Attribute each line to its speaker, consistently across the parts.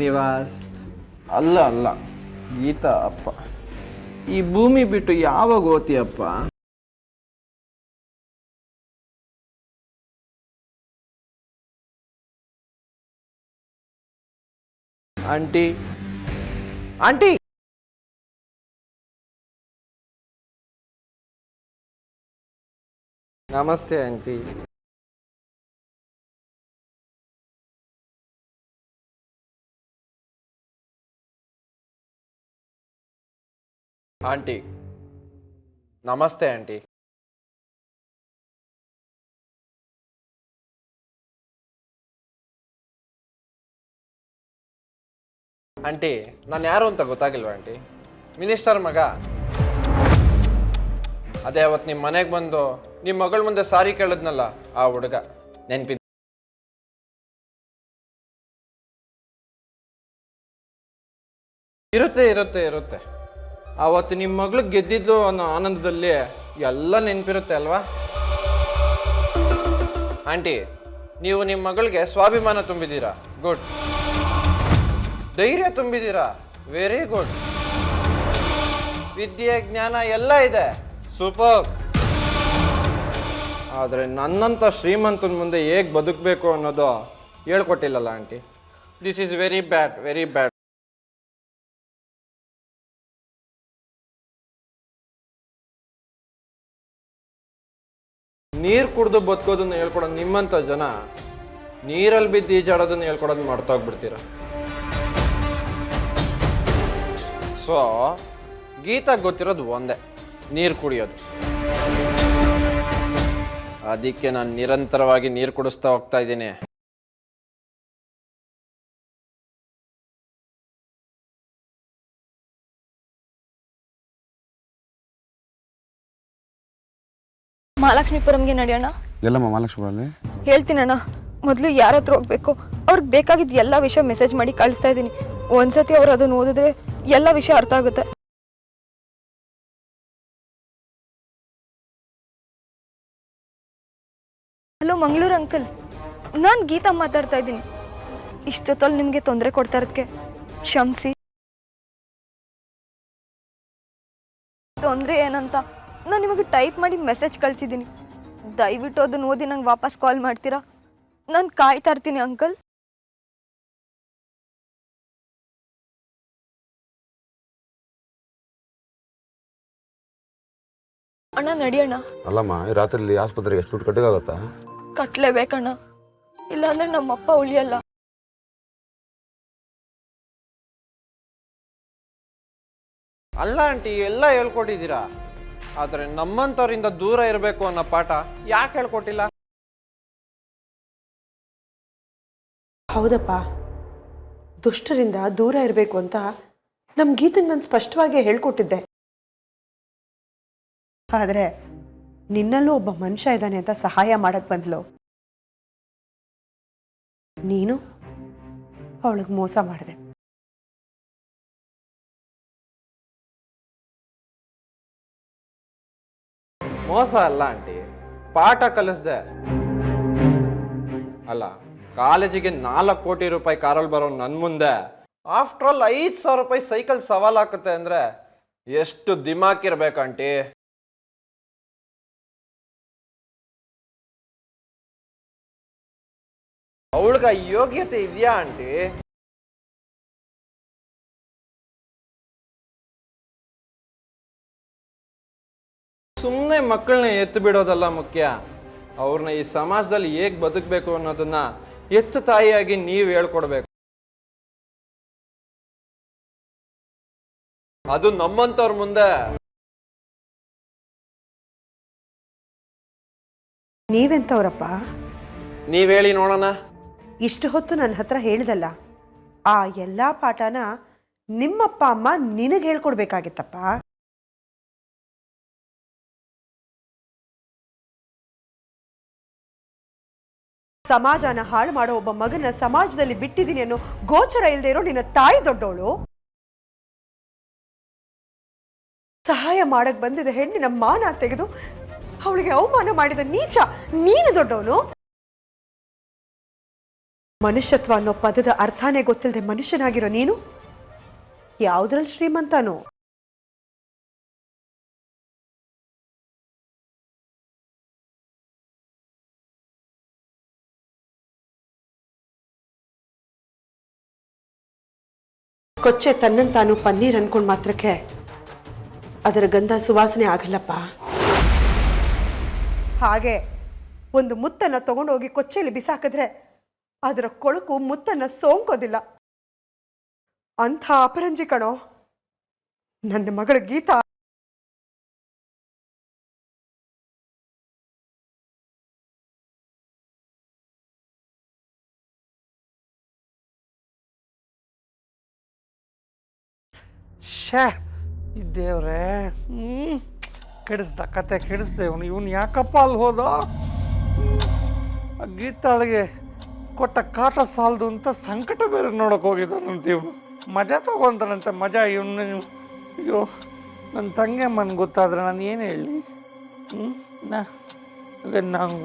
Speaker 1: ಶ್ರೀನಿವಾಸ್. ಅಲ್ಲ ಅಲ್ಲ, ಗೀತಾ ಅಪ್ಪ. ಈ ಭೂಮಿ ಬಿಟ್ಟು ಯಾವಾಗ ಓದ್ತೀಯಪ್ಪ? ಆಂಟಿ, ಆಂಟಿ, ನಮಸ್ತೆ ಆಂಟಿ. ಆಂಟಿ, ನಮಸ್ತೆ ಆಂಟಿ. ಆಂಟಿ, ನಾನು ಯಾರು ಅಂತ ಗೊತ್ತಾಗಿಲ್ವಾ ಆಂಟಿ? ಮಿನಿಸ್ಟರ್ ಮಗ. ಅದೇ ಅವತ್ತು ನಿಮ್ಮ ಮನೆಗೆ ಬಂದು ನಿಮ್ಮ ಮಗಳ ಮುಂದೆ ಸಾರಿ ಕೇಳಿದ್ನಲ್ಲ, ಆ ಹುಡುಗ. ನೆನ್ಪಿದ್ದ? ಇರುತ್ತೆ ಇರುತ್ತೆ ಇರುತ್ತೆ. ಆವತ್ತು ನಿಮ್ಮ ಮಗಳು ಗೆದ್ದಿದ್ದು ಅನ್ನೋ ಆನಂದದಲ್ಲಿ ಎಲ್ಲ ನೆನಪಿರುತ್ತೆ ಅಲ್ವಾ ಆಂಟಿ? ನೀವು ನಿಮ್ಮ ಮಗಳಿಗೆ ಸ್ವಾಭಿಮಾನ ತುಂಬಿದ್ದೀರಾ, ಗುಡ್. ಧೈರ್ಯ ತುಂಬಿದ್ದೀರಾ, ವೆರಿ ಗುಡ್. ವಿದ್ಯೆ, ಜ್ಞಾನ ಎಲ್ಲ ಇದೆ, ಸೂಪರ್. ಆದರೆ ನನ್ನಂಥ ಶ್ರೀಮಂತನ ಮುಂದೆ ಹೇಗೆ ಬದುಕಬೇಕು ಅನ್ನೋದು ಹೇಳ್ಕೊಟ್ಟಿಲ್ಲಲ್ಲ aunty. This is very bad, very bad. ನೀರು ಕುಡಿದು ಬದುಕೋದನ್ನ ಹೇಳ್ಕೊಡೋದು ನಿಮ್ಮಂಥ ಜನ ನೀರಲ್ಲಿ ಬಿದ್ದು ಈಜಾಡೋದನ್ನ ಹೇಳ್ಕೊಡೋದು ಮಾಡ್ತೋಗ್ಬಿಡ್ತೀರ. ಸೊ ಗೀತಾಗೆ ಗೊತ್ತಿರೋದು ಒಂದೇ, ನೀರು ಕುಡಿಯೋದು. ಅದಕ್ಕೆ ನಾನು ನಿರಂತರವಾಗಿ ನೀರು ಕುಡಿಸ್ತಾ ಹೋಗ್ತಾ ಇದ್ದೀನಿ.
Speaker 2: ಮಹಾಲಕ್ಷ್ಮೀಪುರಂಗೆ ನಡೆಯೋಣ.
Speaker 3: ಎಲ್ಲಮ್ಮ ಮಹಾಲಕ್ಷ್ಮಿ?
Speaker 2: ಹೇಳ್ತೀನಣ್ಣ, ಮೊದಲು ಯಾರ ಹತ್ರ ಹೋಗ್ಬೇಕು, ಅವ್ರಿಗೆ ಬೇಕಾಗಿದ್ದು ಎಲ್ಲ ವಿಷಯ ಮೆಸೇಜ್ ಮಾಡಿ ಕಳಿಸ್ತಾ ಇದ್ದೀನಿ. ಒಂದ್ಸತಿ ಅವ್ರು ಅದನ್ನ ಓದಿದ್ರೆ ಎಲ್ಲ ವಿಷಯ ಅರ್ಥ ಆಗುತ್ತೆ. ಹಲೋ ಮಂಗಳೂರು ಅಂಕಲ್, ನಾನು ಗೀತಾ ಮಾತಾಡ್ತಾ ಇದ್ದೀನಿ. ಇಷ್ಟೊತ್ತಲ್ಲಿ ನಿಮಗೆ ತೊಂದರೆ ಕೊಡ್ತಾ ಇರೋದಕ್ಕೆ ಕ್ಷಮಿಸಿ. ತೊಂದರೆ ಏನಂತ ನಾನು ನಿಮಗೆ ಟೈಪ್ ಮಾಡಿ ಮೆಸೇಜ್ ಕಳಿಸಿದ್ದೀನಿ. ದಯವಿಟ್ಟು ಅದನ್ನ ಓದಿ ನಂಗೆ ವಾಪಸ್ ಕಾಲ್ ಮಾಡ್ತೀರಾ? ನಾನು ಕಾಯ್ತಾ ಇರ್ತೀನಿ ಅಂಕಲ್. ಅಣ್ಣ ನಡಿಯಣ್ಣ.
Speaker 3: ಅಲ್ಲಮ್ಮ, ಈ ರಾತ್ರಿ ಆಸ್ಪತ್ರೆಗೆ ಎಷ್ಟು ದುಡ್ಡು ಕಟ್ಟಿಗಾಗುತ್ತಾ?
Speaker 2: ಕಟ್ಲೇಬೇಕಣ್ಣ, ಇಲ್ಲಾಂದ್ರೆ ನಮ್ಮಪ್ಪ ಉಳಿಯಲ್ಲ.
Speaker 1: ಅಲ್ಲ ಆಂಟಿ, ಎಲ್ಲ ಹೇಳ್ಕೊಟ್ಟಿದ್ದೀರಾ, ಆದರೆ ನಮ್ಮಂಥವ್ರಿಂದ ದೂರ ಇರಬೇಕು ಅನ್ನೋ ಪಾಠ ಯಾಕೆ ಹೇಳ್ಕೊಟ್ಟಿಲ್ಲ?
Speaker 4: ಹೌದಪ್ಪ, ದುಷ್ಟರಿಂದ ದೂರ ಇರಬೇಕು ಅಂತ ನಮ್ಮ ಗೀತೆಗೆ ನಾನು ಸ್ಪಷ್ಟವಾಗಿ ಹೇಳ್ಕೊಟ್ಟಿದ್ದೆ. ಆದರೆ ನಿನ್ನಲ್ಲೂ ಒಬ್ಬ ಮನುಷ್ಯ ಇದ್ದಾನೆ ಅಂತ ಸಹಾಯ ಮಾಡಕ್ ಬಂದ್ಲು. ನೀನು ಅವಳಿಗೆ ಮೋಸ ಮಾಡಿದೆ.
Speaker 1: ಮೋಸ ಅಲ್ಲ ಆಂಟಿ, ಪಾಠ ಕಲಿಸ್ದೆ. ಅಲ್ಲ, ಕಾಲೇಜಿಗೆ 4 ಕೋಟಿ ರೂಪಾಯಿ ಕಾರಲ್ಲಿ ಬರೋ ನನ್ನ ಮುಂದೆ ಆಫ್ಟರ್ ಆಲ್ 5,000 ರೂಪಾಯಿ ಸೈಕಲ್ ಸವಾಲ್ ಹಾಕುತ್ತೆ ಅಂದ್ರೆ ಎಷ್ಟು ದಿಮಾಕ್ ಇರ್ಬೇಕು ಆಂಟಿ? ಅವಳಿಗೆ ಯೋಗ್ಯತೆ ಇದೆಯಾ ಆಂಟಿ? ಸುಮ್ಮನೆ ಮಕ್ಕಳನ್ನ ಎತ್ತು ಬಿಡೋದಲ್ಲ ಮುಖ್ಯ, ಅವ್ರನ್ನ ಈ ಸಮಾಜದಲ್ಲಿ ಹೇಗೆ ಬದುಕಬೇಕು ಅನ್ನೋದನ್ನ ಎತ್ತು ತಾಯಿಯಾಗಿ ನೀವು ಹೇಳ್ಕೊಡ್ಬೇಕು. ಅದು ನಮ್ಮಂತವ್ರ ಮುಂದೆ.
Speaker 4: ನೀವೆಂತವ್ರಪ್ಪ?
Speaker 1: ನೀವ್ ಹೇಳಿ ನೋಡೋಣ.
Speaker 4: ಇಷ್ಟು ಹೊತ್ತು ನನ್ನ ಹತ್ರ ಹೇಳ್ದಲ್ಲ, ಆ ಎಲ್ಲಾ ಪಾಠನ ನಿಮ್ಮಪ್ಪ ಅಮ್ಮ ನಿನಗೆ ಹೇಳ್ಕೊಡ್ಬೇಕಾಗಿತ್ತಪ್ಪ. ಸಮಾಜನ ಹಾಳು ಮಾಡೋ ಒಬ್ಬ ಮಗನ ಸಮಾಜದಲ್ಲಿ ಬಿಟ್ಟಿದ್ದೀನಿ ಅನ್ನೋ ಗೋಚರ ಇಲ್ಲದೆ ಇರೋ ನಿನ್ನ ತಾಯಿ ದೊಡ್ಡವಳು. ಸಹಾಯ ಮಾಡಕ್ ಬಂದಿದ್ದ ಹೆಣ್ಣಿನ ಮಾನ ತೆಗೆದು ಅವಳಿಗೆ ಅವಮಾನ ಮಾಡಿದ ನೀಚ ನೀನು ದೊಡ್ಡವನು. ಮನುಷ್ಯತ್ವ ಅನ್ನೋ ಪದದ ಅರ್ಥನೇ ಗೊತ್ತಿಲ್ಲದೆ ಮನುಷ್ಯನಾಗಿರೋ ನೀನು ಯಾವುದ್ರಲ್ಲಿ ಶ್ರೀಮಂತನೋ? ಕೊಚ್ಚೆ ತನ್ನನ್ನು ತಾನು ಪನ್ನೀರ್ ಅನ್ಕೊಂಡ್ ಮಾತ್ರಕ್ಕೆ ಅದರ ಗಂಧ ಸುವಾಸನೆ ಆಗಲ್ಲಪ್ಪ. ಹಾಗೆ ಒಂದು ಮುತ್ತನ್ನ ತಗೊಂಡೋಗಿ ಕೊಚ್ಚೆಯಲ್ಲಿ ಬಿಸಾಕಿದ್ರೆ ಅದರ ಕೊಳಕು ಮುತ್ತನ್ನ ಸೋಂಕೋದಿಲ್ಲ. ಅಂಥ ಅಪರಂಜಿ ಕಣೋ ನನ್ನ ಮಗಳು ಗೀತಾ.
Speaker 5: ಶೇ ಇದ್ದೇವ್ರೆ ಕೆಡಿಸ್ದ ಕತೆ ಕೆಡಿಸ್ದೆ ಇವನು ಯಾಕಪ್ಪ ಅಲ್ಲಿ ಹೋದ? ಗೀತಾಳಿಗೆ ಕೊಟ್ಟ ಕಾಟ ಸಾಲದು ಅಂತ ಸಂಕಟ ಬೇರೆ ನೋಡೋಕೆ ಹೋಗಿದ್ದಾನಂತ ಇವನು. ಮಜಾ ತಗೊಂತಾನಂತೆ ಮಜಾ ಇವನು. ಅಯ್ಯೋ ನನ್ನ ತಂಗಿ ಮನ್ ಗೊತ್ತಾದ್ರೆ ನಾನು ಏನು ಹೇಳಿ? ನಾವು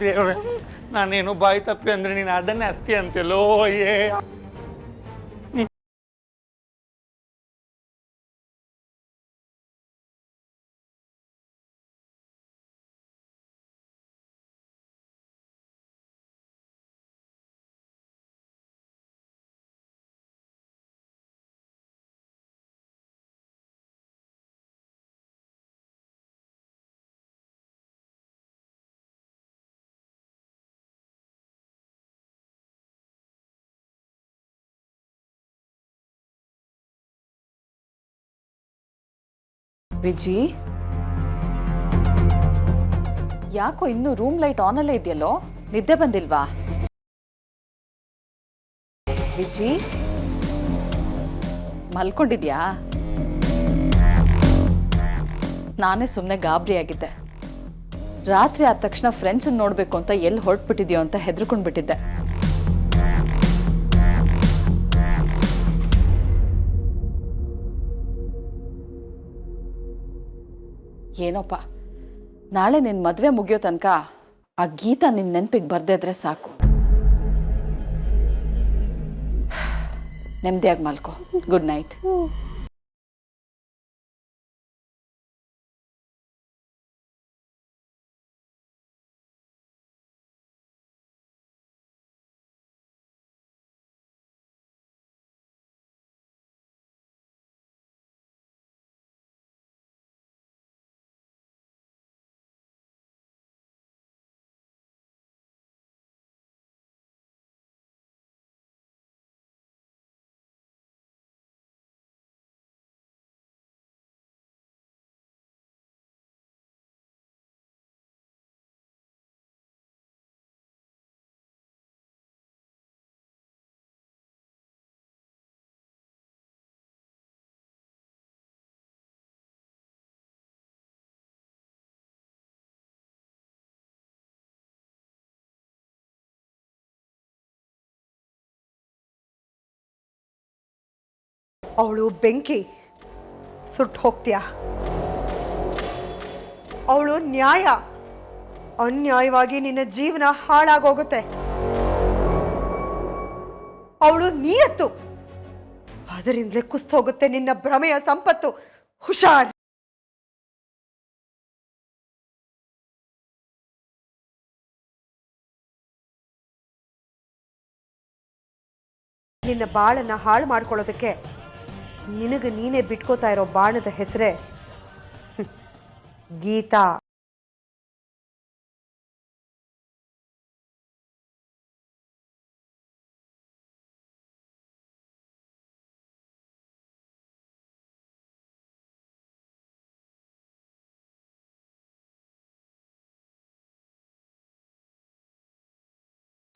Speaker 5: ದೇವ್ರೆ, ನಾನೇನು ಬಾಯಿ ತಪ್ಪಿ ಅಂದ್ರೆ ನೀನು ಅದನ್ನೇ ಅಸ್ತಿ ಅಂತೆಲ್ಲೋ. ಏ
Speaker 6: ವಿಜಿ, ಯಾಕೋ ಇನ್ನೂ ರೂಮ್ ಲೈಟ್ ಆನಲ್ಲೇ ಇದೆಯಲ್ಲೋ? ನಿದ್ದೆ ಬಂದಿಲ್ವಾ? ವಿಜಿ, ಮಲ್ಕೊಂಡಿದ್ಯಾ? ನಾನೇ ಸುಮ್ಮನೆ ಗಾಬರಿಯಾಗಿದ್ದೆ. ರಾತ್ರಿ ಆದ ತಕ್ಷಣ ಫ್ರೆಂಡ್ಸ್ ನೋಡಬೇಕು ಅಂತ ಎಲ್ಲಿ ಹೊರಟ್ಬಿಟ್ಟಿದ್ಯೋ ಅಂತ ಹೆದರ್ಕೊಂಡ್ಬಿಟ್ಟಿದ್ದೆ. ಏನೋಪ್ಪ, ನಾಳೆ ನಿನ್ನ ಮದುವೆ ಮುಗಿಯೋ ತನಕ ಆ ಗೀತಾ ನಿನ್ನ ನೆನಪಿಗೆ ಬರ್ದೇ ಇದ್ರೆ ಸಾಕು. ನೆಮ್ಮದಿಯಾಗಿ ಮಲ್ಕೋ. Good night.
Speaker 4: ಅವಳು ಬೆಂಕಿ, ಸುಟ್ಟು ಹೋಗ್ತೀಯಾ? ಅವಳು ನ್ಯಾಯ, ಅನ್ಯಾಯವಾಗಿ ನಿನ್ನ ಜೀವನ ಹಾಳಾಗೋಗುತ್ತೆ. ಅವಳು ನಿಯತ್ತು, ಅದರಿಂದಲೇ ಕುಸ್ತೋಗುತ್ತೆ ನಿನ್ನ ಭ್ರಮೆಯ ಸಂಪತ್ತು. ಹುಷಾರ್. ನಿನ್ನ ಬಾಳನ್ನ ಹಾಳು ಮಾಡ್ಕೊಳ್ಳೋದಕ್ಕೆ ನಿನಗೆ ನೀನೇ ಬಿಟ್ಕೋತಾ ಇರೋ ಬಾಣದ ಹೆಸರೇ ಗೀತಾ.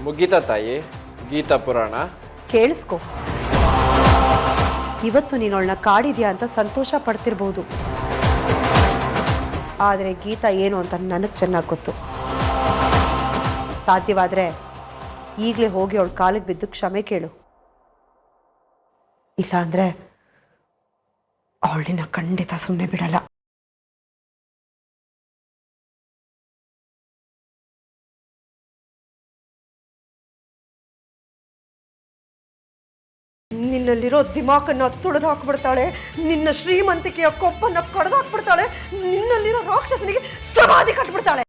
Speaker 1: ಮುಗೀತಾ ತಾಯಿ ಗೀತಾ ಪುರಾಣ?
Speaker 4: ಕೇಳಿಸ್ಕೊ, ಇವತ್ತು ನೀನವಳನ್ನ ಕಾಡಿದ್ಯಾ ಅಂತ ಸಂತೋಷ ಪಡ್ತಿರ್ಬೋದು, ಆದರೆ ಗೀತಾ ಏನು ಅಂತ ನನಗೆ ಚೆನ್ನಾಗಿ ಗೊತ್ತು. ಸಾಧ್ಯವಾದರೆ ಈಗಲೇ ಹೋಗಿ ಅವಳ ಕಾಲಿಗೆ ಬಿದ್ದು ಕ್ಷಮೆ ಕೇಳು. ಇಲ್ಲ ಅಂದರೆ ಅವಳನ್ನ ಖಂಡಿತ ಸುಮ್ಮನೆ ಬಿಡಲ್ಲ. ನಿನ್ನಲ್ಲಿರೋ ದಿಮಾಕನ್ನು ತುಳಿದು ಹಾಕ್ಬಿಡ್ತಾಳೆ, ನಿನ್ನ ಶ್ರೀಮಂತಿಕೆಯ ಕೊಪ್ಪನ್ನ ಕಡ್ದು ಹಾಕ್ಬಿಡ್ತಾಳೆ, ನಿನ್ನಲ್ಲಿರೋ ರಾಕ್ಷಸನಿಗೆ ಸಮಾಧಿ ಕಟ್ಬಿಡ್ತಾಳೆ.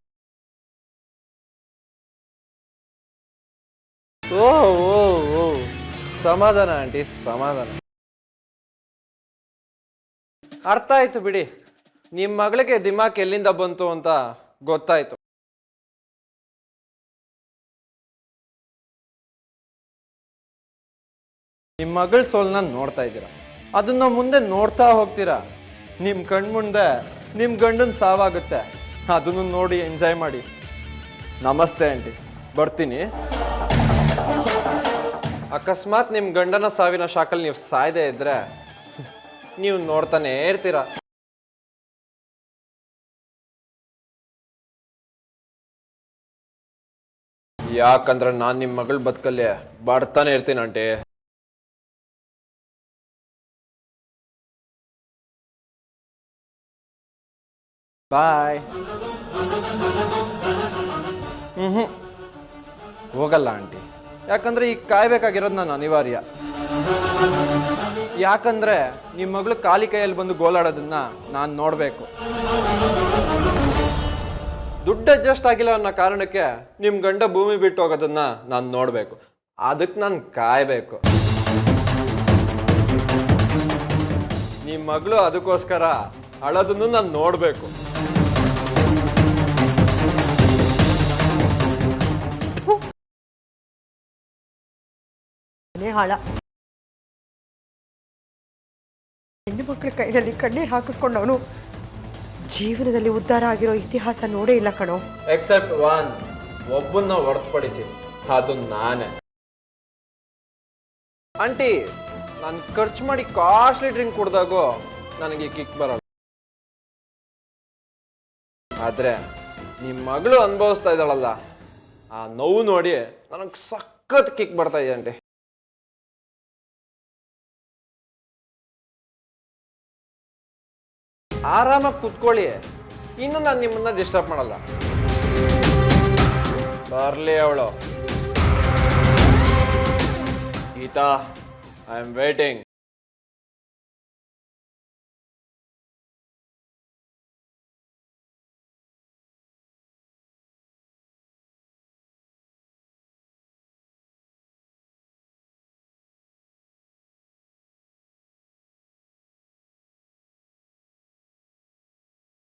Speaker 1: ಓ ಓ ಓ ಸಮಾಧಾನ ಆಂಟಿ, ಸಮಾಧಾನ. ಅರ್ಥ ಆಯ್ತು ಬಿಡಿ, ನಿಮ್ಮ ಮಗಳಿಗೆ ದಿಮಾಕ್ ಎಲ್ಲಿಂದ ಬಂತು ಅಂತ ಗೊತ್ತಾಯ್ತು. ನಿಮ್ಮ ಮಗಳ ಸೋಲ್ನ ನೋಡ್ತಾ ಇದ್ದೀರಾ, ಅದನ್ನ ಮುಂದೆ ನೋಡ್ತಾ ಹೋಗ್ತೀರಾ. ನಿಮ್ಮ ಕಣ್ಮುಂದೆ ನಿಮ್ಮ ಗಂಡನ ಸಾವಾಗುತ್ತೆ, ಅದನ್ನು ನೋಡಿ ಎಂಜಾಯ್ ಮಾಡಿ. ನಮಸ್ತೆ ಆಂಟಿ, ಬರ್ತೀನಿ. ಅಕಸ್ಮಾತ್ ನಿಮ್ಮ ಗಂಡನ ಸಾವಿನ ಶಾಕಲ್ಲಿ ನೀವು ಸಾಯದೇ ಇದ್ರೆ ನೀವು ನೋಡ್ತಾನೆ ಇರ್ತೀರಾ. ಯಾಕಂದ್ರೆ ನಾನು ನಿಮ್ಮ ಮಗಳ ಬದುಕಲ್ಲಿ ಬಾಡ್ತಾನೆ ಇರ್ತೀನಿ ಆಂಟಿ. ಬಾಯ್. ಹೋಗಲ್ಲ ಆಂಟಿ, ಯಾಕಂದ್ರೆ ಈಗ ಕಾಯ್ಬೇಕಾಗಿರೋದು ನಾನು ಅನಿವಾರ್ಯ. ಯಾಕಂದ್ರೆ ನಿಮ್ಮ ಮಗಳು ಖಾಲಿ ಕೈಯಲ್ಲಿ ಬಂದು ಗೋಲಾಡೋದನ್ನ ನಾನು ನೋಡ್ಬೇಕು. ದುಡ್ಡು ಅಡ್ಜಸ್ಟ್ ಆಗಿಲ್ಲ ಅನ್ನೋ ಕಾರಣಕ್ಕೆ ನಿಮ್ ಗಂಡ ಭೂಮಿ ಬಿಟ್ಟು ಹೋಗೋದನ್ನ ನಾನು ನೋಡ್ಬೇಕು. ಅದಕ್ಕೆ ನಾನು ಕಾಯ್ಬೇಕು. ನಿಮ್ಮ ಮಗಳು ಅದಕ್ಕೋಸ್ಕರ ಅಳೋದನ್ನು ನಾನು ನೋಡ್ಬೇಕು.
Speaker 4: ಹಾಳ ಹೆಣ್ಣು ಮಕ್ಕಳ ಕೈಯಲ್ಲಿ ಕಣ್ಣೀರು ಹಾಕಿಸ್ಕೊಂಡವನು ಜೀವನದಲ್ಲಿ ಉದ್ಧಾರ ಆಗಿರೋ ಇತಿಹಾಸ ನೋಡೇ ಇಲ್ಲ ಕಣೋ.
Speaker 1: ಎಕ್ಸೆಪ್ಟ್ ಒನ್, ಒಬ್ಬನ್ನ ಹೊರತುಪಡಿಸಿ, ಅದು ನಾನೇ. ಆಂಟಿ, ನಾನು ಖರ್ಚು ಮಾಡಿ ಕಾಸ್ಟ್ಲಿ ಡ್ರಿಂಕ್ ಕುಡ್ದಾಗೂ ನನಗೆ ಕಿಕ್ ಬರಲ್ಲ. ಆದ್ರೆ ನಿಮ್ಮ ಮಗಳು ಅನುಭವಿಸ್ತಾ ಇದ್ದಾಳಲ್ಲ, ಆ ನೋವು ನೋಡಿ ನನಗೆ ಸಖತ್ ಕಿಕ್ ಬರ್ತಾ ಇದೆ ಆಂಟಿ. ಆರಾಮಾಗಿ ಕೂತ್ಕೊಳ್ಳಿ, ಇನ್ನು ನಾನು ನಿಮ್ಮನ್ನ ಡಿಸ್ಟರ್ಬ್ ಮಾಡಲ್ಲ. ಬರ್ಲಿ ಅವಳು. Geeta, I am waiting.